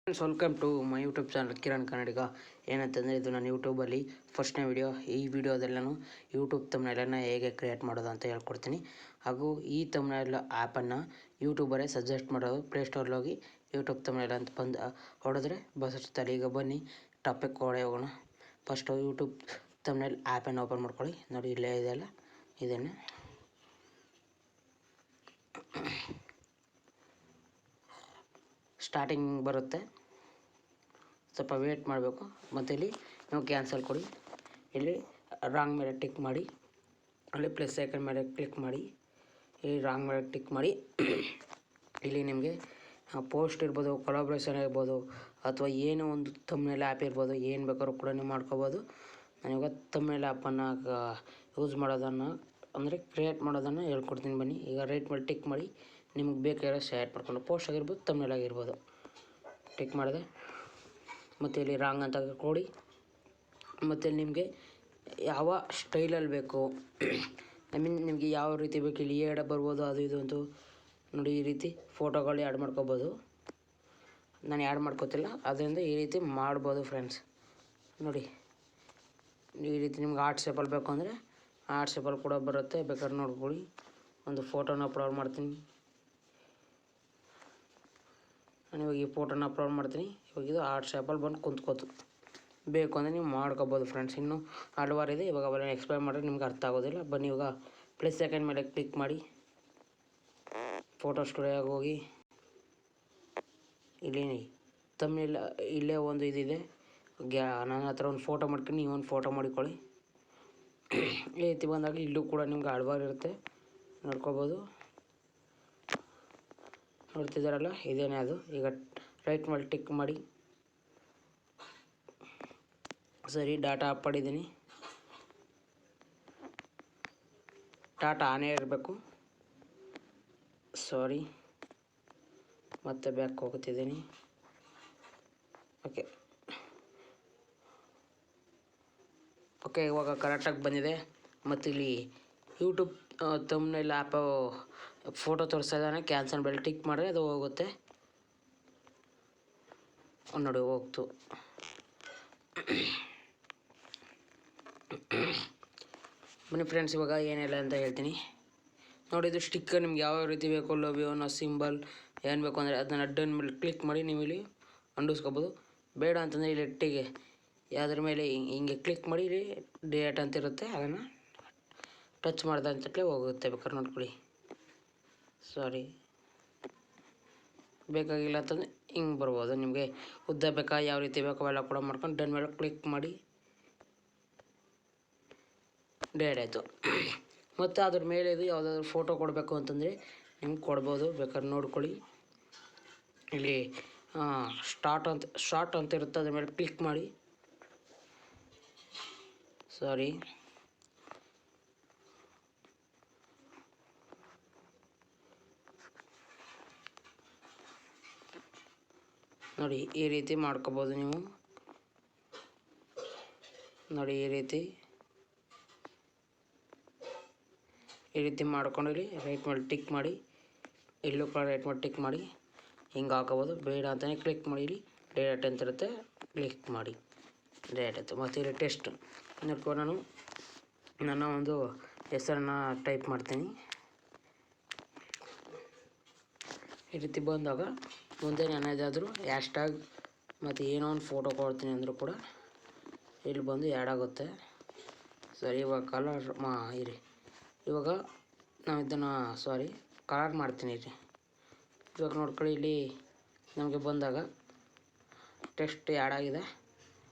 Friends, welcome to my YouTube channel Kiran Kannadiga. ಏನಂತಂದರೆ, ಇದು ನಾನು ಯೂಟ್ಯೂಬಲ್ಲಿ ಫಸ್ಟ್ನೇ ವಿಡಿಯೋ. ಈ ವಿಡಿಯೋದಲ್ಲಿ ನಾನು ಯೂಟ್ಯೂಬ್ ತಮ್ನೇಲನ್ನು ಹೇಗೆ ಕ್ರಿಯೇಟ್ ಮಾಡೋದು ಅಂತ ಹೇಳ್ಕೊಡ್ತೀನಿ. ಹಾಗೂ ಈ ತಮ್ನೇಲ್ ಆ್ಯಪನ್ನು ಯೂಟ್ಯೂಬರೇ ಸಜೆಸ್ಟ್ ಮಾಡೋದು. ಪ್ಲೇಸ್ಟೋರಲ್ಲಿ ಹೋಗಿ ಯೂಟ್ಯೂಬ್ ತಮ್ನೇಲ್ ಅಂತ ಬಂದು ಹೊಡೆದ್ರೆ ಬಸ್ತಾರೆ. ಈಗ ಬನ್ನಿ ಟಾಪಿಕ್ ಒಳಗೆ ಹೋಗೋಣ. ಫಸ್ಟು ಯೂಟ್ಯೂಬ್ ತಮ್ನೇಲ್ ಆ್ಯಪನ್ನು ಓಪನ್ ಮಾಡ್ಕೊಳ್ಳಿ. ನೋಡಿ, ಇಲ್ಲೇ ಇದೆಯಲ್ಲ, ಇದನ್ನು ಸ್ಟಾರ್ಟಿಂಗ್ ಬರುತ್ತೆ. ಸ್ವಲ್ಪ ವೇಟ್ ಮಾಡಬೇಕು. ಮತ್ತು ಇಲ್ಲಿ ನೀವು ಕ್ಯಾನ್ಸಲ್ ಕೊಡಿ. ಇಲ್ಲಿ ರಾಂಗ್ ಮೇಲೆ ಟಿಕ್ ಮಾಡಿ. ಅಲ್ಲಿ ಪ್ಲಸ್ ಐಕನ್ ಮೇಲೆ ಕ್ಲಿಕ್ ಮಾಡಿ. ಇಲ್ಲಿ ರಾಂಗ್ ಮೇಲೆ ಟಿಕ್ ಮಾಡಿ. ಇಲ್ಲಿ ನಿಮಗೆ ಪೋಸ್ಟ್ ಇರ್ಬೋದು, ಕೊಲಾಬ್ರೇಷನ್ ಇರ್ಬೋದು, ಅಥವಾ ಏನೋ ಒಂದು ತಮ್ನೇಲ್ ಆ್ಯಪ್ ಇರ್ಬೋದು. ಏನು ಬೇಕಾದ್ರೂ ಕೂಡ ನೀವು ಮಾಡ್ಕೋಬೋದು. ನಾನಿವಾಗ ತಮ್ನೇಲ್ ಆ್ಯಪನ್ನು ಯೂಸ್ ಮಾಡೋದನ್ನು ಅಂದರೆ ಕ್ರಿಯೇಟ್ ಮಾಡೋದನ್ನು ಹೇಳ್ಕೊಡ್ತೀನಿ. ಬನ್ನಿ, ಈಗ ರೈಟ್ ಮೇಲೆ ಟಿಕ್ ಮಾಡಿ. ನಿಮ್ಗೆ ಬೇಕಾಗಿರೋ ಸೆಲೆಕ್ಟ್ ಮಾಡ್ಕೊಂಡು ಪೋಸ್ಟ್ ಆಗಿರ್ಬೋದು, ತಮ್ನೇಲ್ ಆಗಿರ್ಬೋದು ಟಿಕ್ ಮಾಡಿದೆ. ಮತ್ತು ಇಲ್ಲಿ ರಾಂಗ್ ಅಂತ ಕೊಡಿ. ಮತ್ತು ನಿಮಗೆ ಯಾವ ಸ್ಟೈಲಲ್ಲಿ ಬೇಕು, ಐ ಮೀನ್ ನಿಮಗೆ ಯಾವ ರೀತಿ ಬೇಕು, ಇಲ್ಲಿ ಏಡ ಬರ್ಬೋದು, ಅದು ಇದು ಅಂತ ನೋಡಿ. ಈ ರೀತಿ ಫೋಟೋಗಳು ಆ್ಯಡ್ ಮಾಡ್ಕೋಬೋದು. ನಾನು ಆ್ಯಡ್ ಮಾಡ್ಕೋತಿಲ್ಲ, ಅದರಿಂದ ಈ ರೀತಿ ಮಾಡ್ಬೋದು ಫ್ರೆಂಡ್ಸ್. ನೋಡಿ, ಈ ರೀತಿ ನಿಮ್ಗೆ ಆರ್ಟ್ ಶೇಪಲ್ಲಿ ಬೇಕು ಅಂದರೆ ಆರ್ಟ್ ಶೇಪಲ್ಲಿ ಕೂಡ ಬರುತ್ತೆ. ಬೇಕಾದ್ರೆ ನೋಡ್ಕೊಳ್ಳಿ. ಒಂದು ಫೋಟೋನ ಅಪ್ಲೋಡ್ ಮಾಡ್ತೀನಿ. ನಾನು ಇವಾಗ ಈ ಫೋಟೋನ ಅಪ್ಲೋಡ್ ಮಾಡ್ತೀನಿ. ಇವಾಗ ಇದು ಆರ್ಟ್ ಶೇಪಲ್ಲಿ ಬಂದು ಕುಂತ್ಕೋತು. ಬೇಕು ಅಂದರೆ ನೀವು ಮಾಡ್ಕೋಬೋದು ಫ್ರೆಂಡ್ಸ್. ಇನ್ನೂ ಹಲವಾರು ಇದೆ. ಇವಾಗ ಅವೆಲ್ಲ ಎಕ್ಸ್ಪ್ಲೇನ್ ಮಾಡಿದ್ರೆ ನಿಮ್ಗೆ ಅರ್ಥ ಆಗೋದಿಲ್ಲ. ಬನ್ನಿ, ಇವಾಗ ಪ್ಲಸ್ ಸೆಕೆಂಡ್ ಮೇಲೆ ಕ್ಲಿಕ್ ಮಾಡಿ. ಫೋಟೋ ಸ್ಟುಡಿಯೋಗೆ ಹೋಗಿ. ಇಲ್ಲಿ ತಮ್ನೇಲ್ ಇಲ್ಲೇ ಒಂದು ಇದಿದೆ. ನನ್ನ ಹತ್ರ ಒಂದು ಫೋಟೋ ಮಾಡ್ಕೊಂಡು ನೀವು ಒಂದು ಫೋಟೋ ಮಾಡಿಕೊಳ್ಳಿ. ಈ ರೀತಿ ಬಂದಾಗ ಇಲ್ಲೂ ಕೂಡ ನಿಮ್ಗೆ ಹಲವಾರು ಇರುತ್ತೆ, ನೋಡ್ಕೋಬೋದು. ನೋಡ್ತಿದ್ದಾರಲ್ಲ, ಇದೇನೇ ಅದು. ಈಗ ರೈಟ್ ಮೇಲೆ ಟಿಕ್ ಮಾಡಿ. ಸರಿ, ಡಾಟಾ ಆಫ್ ಮಾಡಿದ್ದೀನಿ. ಡಾಟಾ ಆನೇ ಇರಬೇಕು. ಸಾರಿ, ಮತ್ತೆ ಬ್ಯಾಕ್ ಹೋಗ್ತಿದ್ದೀನಿ. ಓಕೆ, ಇವಾಗ ಕರೆಕ್ಟಾಗಿ ಬಂದಿದೆ. ಮತ್ತು ಇಲ್ಲಿ ಯೂಟ್ಯೂಬ್ ತಮ್ನೇಲ್ ಆ್ಯಪು ಫೋಟೋ ತೋರಿಸ್ತಾ ಇದ್ದಾನೆ. ಕ್ಯಾನ್ಸಲ್ ಮೇಲೆ ಟಿಕ್ ಮಾಡಿದ್ರೆ ಅದು ಹೋಗುತ್ತೆ. ನೋಡಿ, ಹೋಗ್ತು. ಬನ್ನಿ ಫ್ರೆಂಡ್ಸ್, ಇವಾಗ ಏನಿಲ್ಲ ಅಂತ ಹೇಳ್ತೀನಿ. ನೋಡಿ, ಇದು ಸ್ಟಿಕ್ಕರ್ ನಿಮ್ಗೆ ಯಾವ ರೀತಿ ಬೇಕು, ಲವ್ ಯು ಅನ್ನೋ ಸಿಂಬಲ್ ಏನು ಬೇಕು ಅಂದರೆ ಅದನ್ನು ಡನ್ ಮೇಲೆ ಕ್ಲಿಕ್ ಮಾಡಿ ನೀವು ಇಲ್ಲಿ ಅಂಟಿಸ್ಕೋಬೋದು. ಬೇಡ ಅಂತಂದರೆ ಇಲ್ಲಿ ಟಿಗೆ ಯಾವುದ್ರ ಮೇಲೆ ಹಿಂಗೆ ಕ್ಲಿಕ್ ಮಾಡಿ. ಇಲ್ಲಿ ಡೇಟ್ ಅಂತ ಇರುತ್ತೆ, ಅದನ್ನು ಟಚ್ ಮಾಡ್ದೆ ಅಂತಲೇ ಹೋಗುತ್ತೆ. ಬೇಕಾದ್ರೆ ನೋಡ್ಕೊಳ್ಳಿ. ಸಾರಿ, ಬೇಕಾಗಿಲ್ಲ ಅಂತಂದರೆ ಹಿಂಗೆ ಬರ್ಬೋದು. ನಿಮಗೆ ಉದ್ದ ಬೇಕಾ, ಯಾವ ರೀತಿ ಬೇಕು ಅವೆಲ್ಲ ಕೂಡ ಮಾಡ್ಕೊಂಡು ಡನ್ ಮೇಲೆ ಕ್ಲಿಕ್ ಮಾಡಿ. ಡೇಟ್ ಆಯಿತು. ಮತ್ತು ಅದ್ರ ಮೇಲೆ ಇದು ಯಾವುದಾದ್ರೂ ಫೋಟೋ ಕೊಡಬೇಕು ಅಂತಂದರೆ ನಿಮ್ಗೆ ಕೊಡ್ಬೋದು. ಬೇಕಾದ್ರೆ ನೋಡ್ಕೊಳ್ಳಿ. ಇಲ್ಲಿ ಶಾರ್ಟ್ ಅಂತ ಇರುತ್ತೆ, ಅದ್ರ ಮೇಲೆ ಕ್ಲಿಕ್ ಮಾಡಿ. ಸಾರಿ, ನೋಡಿ ಈ ರೀತಿ ಮಾಡ್ಕೋಬೋದು ನೀವು. ನೋಡಿ, ಈ ರೀತಿ ಮಾಡ್ಕೊಂಡು ಇಲ್ಲಿ ರೈಟ್ ಮೇಲೆ ಟಿಕ್ ಮಾಡಿ. ಇಲ್ಲೂ ಕೂಡ ರೈಟ್ ಮೇಲೆ ಟಿಕ್ ಮಾಡಿ. ಹಿಂಗೆ ಹಾಕೋಬೋದು. ಬೇಡ ಅಂತಲೇ ಕ್ಲಿಕ್ ಮಾಡಿ. ಇಲ್ಲಿ ಡೇಟ್ ಅಂತ ಇರುತ್ತೆ, ಕ್ಲಿಕ್ ಮಾಡಿ. ಡೇಟ್ ಆಯಿತು. ಮತ್ತು ಇಲ್ಲಿ ಟೆಸ್ಟ್ ನೋಡ್ಕೊ. ನಾನು ನನ್ನ ಒಂದು ಹೆಸರನ್ನು ಟೈಪ್ ಮಾಡ್ತೀನಿ. ಈ ರೀತಿ ಬಂದಾಗ ಮುಂದೆ ನನ್ನದಾದರೂ ಹ್ಯಾಶ್ಟ್ಯಾಗ್ ಮತ್ತು ಏನೋ ಒಂದು ಫೋಟೋ ಕೊಡ್ತೀನಿ ಅಂದರೂ ಕೂಡ ಇಲ್ಲಿ ಬಂದು ಆ್ಯಡ್ ಆಗುತ್ತೆ. ಸರಿ, ಇವಾಗ ಕಲರ್ ಇರಿ. ಇವಾಗ ನಾವು ಇದನ್ನು ಕಲರ್ ಮಾಡ್ತೀನಿ ರೀ. ಇವಾಗ ನೋಡ್ಕೊಳ್ಳಿ, ಇಲ್ಲಿ ನಮಗೆ ಬಂದಾಗ ಟೆಕ್ಸ್ಟ್ ಆ್ಯಡ್ ಆಗಿದೆ.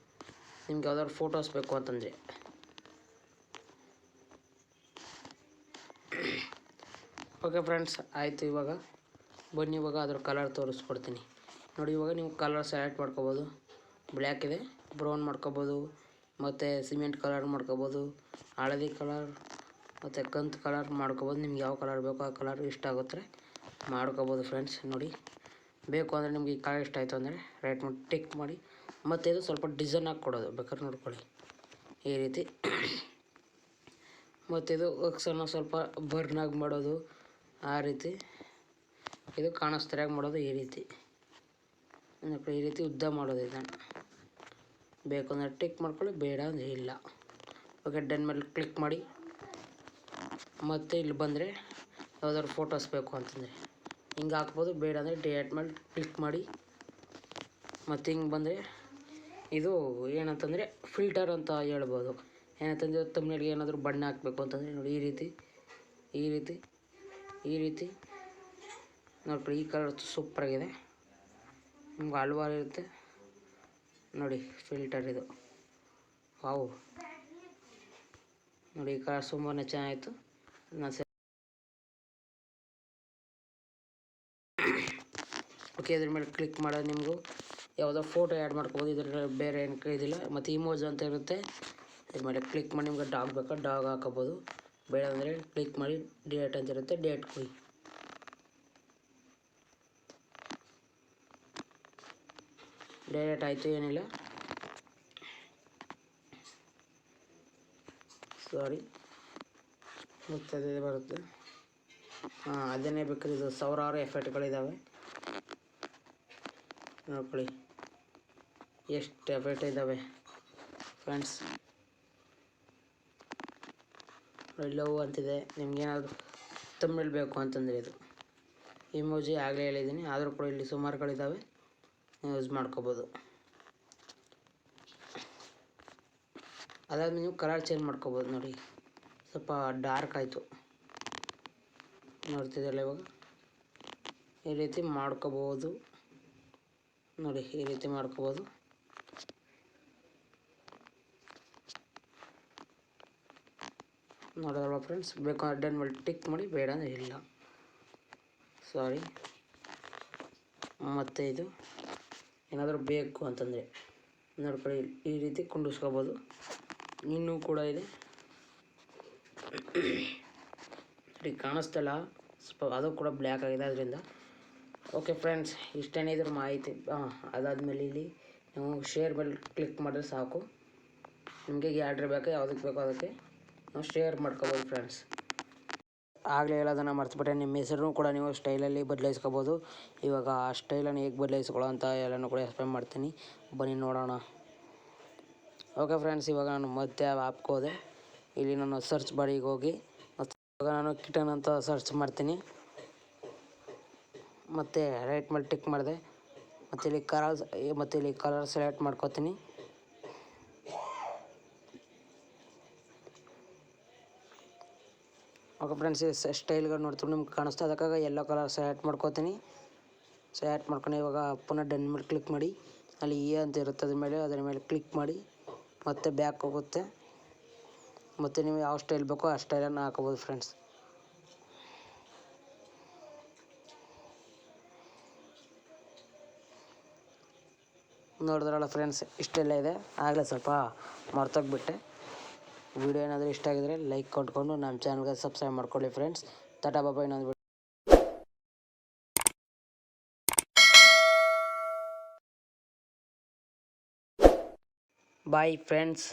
ನಿಮ್ಗೆ ಯಾವ್ದಾದ್ರು ಫೋಟೋಸ್ ಬೇಕು ಅಂತಂದರೆ ಓಕೆ ಫ್ರೆಂಡ್ಸ್, ಆಯಿತು. ಇವಾಗ ಬನ್ನಿ, ಇವಾಗ ಅದ್ರ ಕಲರ್ ತೋರಿಸ್ಕೊಡ್ತೀನಿ. ನೋಡಿ, ಇವಾಗ ನೀವು ಕಲರ್ ಸೆಲೆಕ್ಟ್ ಮಾಡ್ಕೋಬೋದು. ಬ್ಲ್ಯಾಕ್ ಇದೆ, ಬ್ರೌನ್ ಮಾಡ್ಕೋಬೋದು, ಮತ್ತು ಸಿಮೆಂಟ್ ಕಲರ್ ಮಾಡ್ಕೋಬೋದು, ಹಳದಿ ಕಲರ್ ಮತ್ತು ಕಂದು ಕಲರ್ ಮಾಡ್ಕೋಬೋದು. ನಿಮ್ಗೆ ಯಾವ ಕಲರ್ ಬೇಕೋ ಆ ಕಲರ್ ಇಷ್ಟ ಆಗುತ್ತೆ ಮಾಡ್ಕೋಬೋದು ಫ್ರೆಂಡ್ಸ್. ನೋಡಿ, ಬೇಕು ಅಂದರೆ ನಿಮ್ಗೆ ಈ ಕಲರ್ ಇಷ್ಟ ಆಯಿತು ಅಂದರೆ ರೈಟ್ ಮಾಡಿ ಟಿಕ್ ಮಾಡಿ. ಮತ್ತು ಇದು ಸ್ವಲ್ಪ ಡಿಸೈನ್ ಆಗಿ ಕೊಡೋದು. ಬೇಕಾದ್ರೆ ನೋಡ್ಕೊಳ್ಳಿ ಈ ರೀತಿ. ಮತ್ತು ಇದು ಅಕ್ಷರನ ಸ್ವಲ್ಪ ಬರ್ನಾಗಿ ಮಾಡೋದು, ಆ ರೀತಿ. ಇದು ಕಾಣಿಸ್ತಾರಾಗಿ ಮಾಡೋದು ಈ ರೀತಿ. ಈ ರೀತಿ ಉದ್ದ ಮಾಡೋದು ಇದನ್ನು. ಬೇಕು ಅಂದರೆ ಟಿಕ್ ಮಾಡ್ಕೊಳ್ಳಿ, ಬೇಡ ಅಂದರೆ ಇಲ್ಲ. ಓಕೆ, ಡನ್ ಮೇಲೆ ಕ್ಲಿಕ್ ಮಾಡಿ. ಮತ್ತು ಇಲ್ಲಿ ಬಂದರೆ ಯಾವ್ದಾದ್ರು ಫೋಟೋಸ್ ಬೇಕು ಅಂತಂದರೆ ಹಿಂಗೆ ಹಾಕ್ಬೋದು, ಬೇಡ ಅಂದರೆ ಡಿಲೀಟ್ ಮೇಲೆ ಕ್ಲಿಕ್ ಮಾಡಿ. ಮತ್ತು ಹಿಂಗೆ ಬಂದರೆ ಇದು ಏನಂತಂದರೆ ಫಿಲ್ಟರ್ ಅಂತ ಹೇಳ್ಬೋದು. ಏನಂತಂದರೆ ತಮ್ಮನೆಗೆ ಏನಾದರೂ ಬಣ್ಣ ಹಾಕಬೇಕು ಅಂತಂದರೆ ನೋಡಿ, ಈ ರೀತಿ ನೋಡ್ಕೊಳ್ಳಿ. ಈ ಕಲರ್ ಸೂಪರಾಗಿದೆ, ನಿಮ್ಗೆ ಹಲ್ವಾರು ಇರುತ್ತೆ ನೋಡಿ. ಫಿಲ್ಟರ್ ಇದು ವಾವ್ ನೋಡಿ, ಈ ಕಲರ್ ತುಂಬಾ ಚೆನ್ನಾಗಿತ್ತು. ಓಕೆ, ಇದ್ರ ಮೇಲೆ ಕ್ಲಿಕ್ ಮಾಡೋದು ನಿಮಗೂ ಯಾವುದೋ ಫೋಟೋ ಆ್ಯಡ್ ಮಾಡ್ಕೋಬೋದು. ಇದ್ರಲ್ಲಿ ಬೇರೆ ಏನು ಇದಿಲ್ಲ. ಮತ್ತು ಇಮೋಜ್ ಅಂತ ಇರುತ್ತೆ, ಇದ್ರ ಮೇಲೆ ಕ್ಲಿಕ್ ಮಾಡಿ ನಿಮ್ಗೆ ಡಾಗ್ ಬೇಕಾ ಡಾಗ್ ಹಾಕೋಬೋದು, ಬೇಡ ಅಂದರೆ ಕ್ಲಿಕ್ ಮಾಡಿ ಡೇಟ್ ಅಂತ ಇರುತ್ತೆ, ಡೇಟ್ ಕೊಡಿ. ಡೈರೆಕ್ಟ್ ಆಯಿತು, ಏನಿಲ್ಲ ಸಾರಿ, ಮತ್ತೆ ಅದೇ ಬರುತ್ತೆ. ಅದನ್ನೇ ಬೇಕಾದ್ರೆ ಇದು ಸಾವಿರಾರು ಎಫೆಕ್ಟ್ಗಳಿದ್ದಾವೆ ನೋಡ್ಕೊಳ್ಳಿ, ಎಷ್ಟು ಎಫೆಕ್ಟ್ ಇದ್ದಾವೆ ಫ್ರೆಂಡ್ಸ್. ಲವ್ ಅಂತಿದೆ. ನಿಮ್ಗೇನಾದರೂ ತಮಿಳ್ ಬೇಕು ಅಂತಂದರೆ ಇದು ಇಮೋಜಿ ಆಗಲೇ ಹೇಳಿದ್ದೀನಿ, ಆದರೂ ಕೂಡ ಇಲ್ಲಿ ಸುಮಾರುಗಳಿದ್ದಾವೆ, ಯೂಸ್ ಮಾಡ್ಕೋಬೋದು. ಅದಾದ್ಮೇಲೆ ನೀವು ಕಲರ್ ಚೇಂಜ್ ಮಾಡ್ಕೋಬೋದು. ನೋಡಿ, ಸ್ವಲ್ಪ ಡಾರ್ಕ್ ಆಯಿತು, ನೋಡ್ತಿದ್ದಲ್ಲ ಇವಾಗ. ಈ ರೀತಿ ಮಾಡ್ಕೋಬೋದು ನೋಡಿ, ಈ ರೀತಿ ಮಾಡ್ಕೋಬೋದು. ನೋಡೋದಲ್ವ ಫ್ರೆಂಡ್ಸ್. ಬೇಕಾದ್ರೆ ಡನ್ ಮೇಲೆ ಟಿಕ್ ಮಾಡಿ, ಬೇಡ ಅಂದರೆ ಇಲ್ಲ ಸಾರಿ. ಮತ್ತು ಇದು ಏನಾದರೂ ಬೇಕು ಅಂತಂದರೆ ನೋಡ್ಕೊಳ್ಳಿ, ಈ ರೀತಿ ಕುಂಡಿಸ್ಕೋಬೋದು. ಇನ್ನೂ ಕೂಡ ಇದೆ ನೋಡಿ, ಕಾಣಿಸ್ತಲ್ಲ ಸ್ವಲ್ಪ, ಅದು ಕೂಡ ಬ್ಲ್ಯಾಕ್ ಆಗಿದೆ ಅದರಿಂದ. ಓಕೆ ಫ್ರೆಂಡ್ಸ್, ಇಷ್ಟೇನೇ ಇದ್ರ ಮಾಹಿತಿ. ಅದಾದಮೇಲೆ ಇಲ್ಲಿ ನೀವು ಶೇರ್ ಮೇಲೆ ಕ್ಲಿಕ್ ಮಾಡಿದ್ರೆ ಸಾಕು. ನಿಮಗೆ ಗ್ಯಾಲ್ರಿ ಬೇಕು, ಯಾವುದಕ್ಕೆ ಬೇಕೋ ಅದಕ್ಕೆ ನಾವು ಶೇರ್ ಮಾಡ್ಕೋಬೋದು ಫ್ರೆಂಡ್ಸ್. ಆಗಲೇ ಹೇಳೋದನ್ನು ಮರ್ತುಬಿಟ್ಟೆ, ನಿಮ್ಮ ಹೆಸರು ಕೂಡ ನೀವು ಸ್ಟೈಲಲ್ಲಿ ಬದಲಾಯಿಸ್ಕೋಬೋದು. ಇವಾಗ ಆ ಸ್ಟೈಲನ್ನು ಹೇಗೆ ಬದಲಾಯಿಸ್ಕೊಳ್ಳೋ ಅಂತ ಎಲ್ಲನೂ ಕೂಡ ಎಕ್ಸ್ಪ್ಲೇನ್ ಮಾಡ್ತೀನಿ, ಬನ್ನಿ ನೋಡೋಣ. ಓಕೆ ಫ್ರೆಂಡ್ಸ್, ಇವಾಗ ನಾನು ಮತ್ತೆ ಆ್ಯಪ್ಗೆ ಹೋದೆ. ಇಲ್ಲಿ ನಾನು ಸರ್ಚ್ ಬಾರಿಗೆ ಹೋಗಿ ಮತ್ತು ಇವಾಗ ನಾನು ಕಿಟನ್ ಅಂತ ಸರ್ಚ್ ಮಾಡ್ತೀನಿ. ಮತ್ತು ರೈಟ್ ಮೇಲೆ ಟಿಕ್ ಮಾಡಿದೆ. ಮತ್ತು ಇಲ್ಲಿ ಕಲರ್ ಸೆಲೆಕ್ಟ್ ಮಾಡ್ಕೋತೀನಿ. ಓಕೆ ಫ್ರೆಂಡ್ಸ್, ಸ್ಟೈಲ್ಗಳು ನೋಡ್ತೀವಿ ನಿಮ್ಗೆ ಕಾಣಿಸ್ತಾ, ಅದಕ್ಕಾಗ ಎಲ್ಲೋ ಕಲರ್ ಸೆಲೆಕ್ಟ್ ಮಾಡ್ಕೋತೀನಿ. ಸೆಲೆಕ್ಟ್ ಮಾಡ್ಕೊಂಡು ಇವಾಗ ಪುನಃ ಡನ್ ಮೇಲೆ ಕ್ಲಿಕ್ ಮಾಡಿ. ಅಲ್ಲಿ ಅಂತ ಇರುತ್ತೆ, ಅದರ ಮೇಲೆ ಕ್ಲಿಕ್ ಮಾಡಿ ಮತ್ತೆ ಬ್ಯಾಕ್ ಹೋಗುತ್ತೆ. ಮತ್ತು ನೀವು ಯಾವ ಸ್ಟೈಲ್ ಬೇಕೋ ಆ ಸ್ಟೈಲನ್ನು ಹಾಕೋಬೋದು ಫ್ರೆಂಡ್ಸ್. ನೋಡಿದ್ರಲ್ಲ ಫ್ರೆಂಡ್ಸ್, ಇಷ್ಟೆಲ್ಲ ಇದೆ. ಆಗಲೇ ಸ್ವಲ್ಪ ಮರ್ತೋಗ್ಬಿಟ್ಟೆ. ವಿಡಿಯೋ ಏನಾದರೂ ಇಷ್ಟ ಆಗಿದರೆ ಲೈಕ್ ಕೊಟ್ಕೊಂಡು ನಮ್ಮ ಚಾನಲ್ಗೆ ಸಬ್ಸ್ಕ್ರೈಬ್ ಮಾಡ್ಕೊಳ್ಳಿ ಫ್ರೆಂಡ್ಸ್. ಟಾಟಾ ಬಾಬಾ. ಇನ್ನೊಂದು ಬಾಯ್ ಫ್ರೆಂಡ್ಸ್.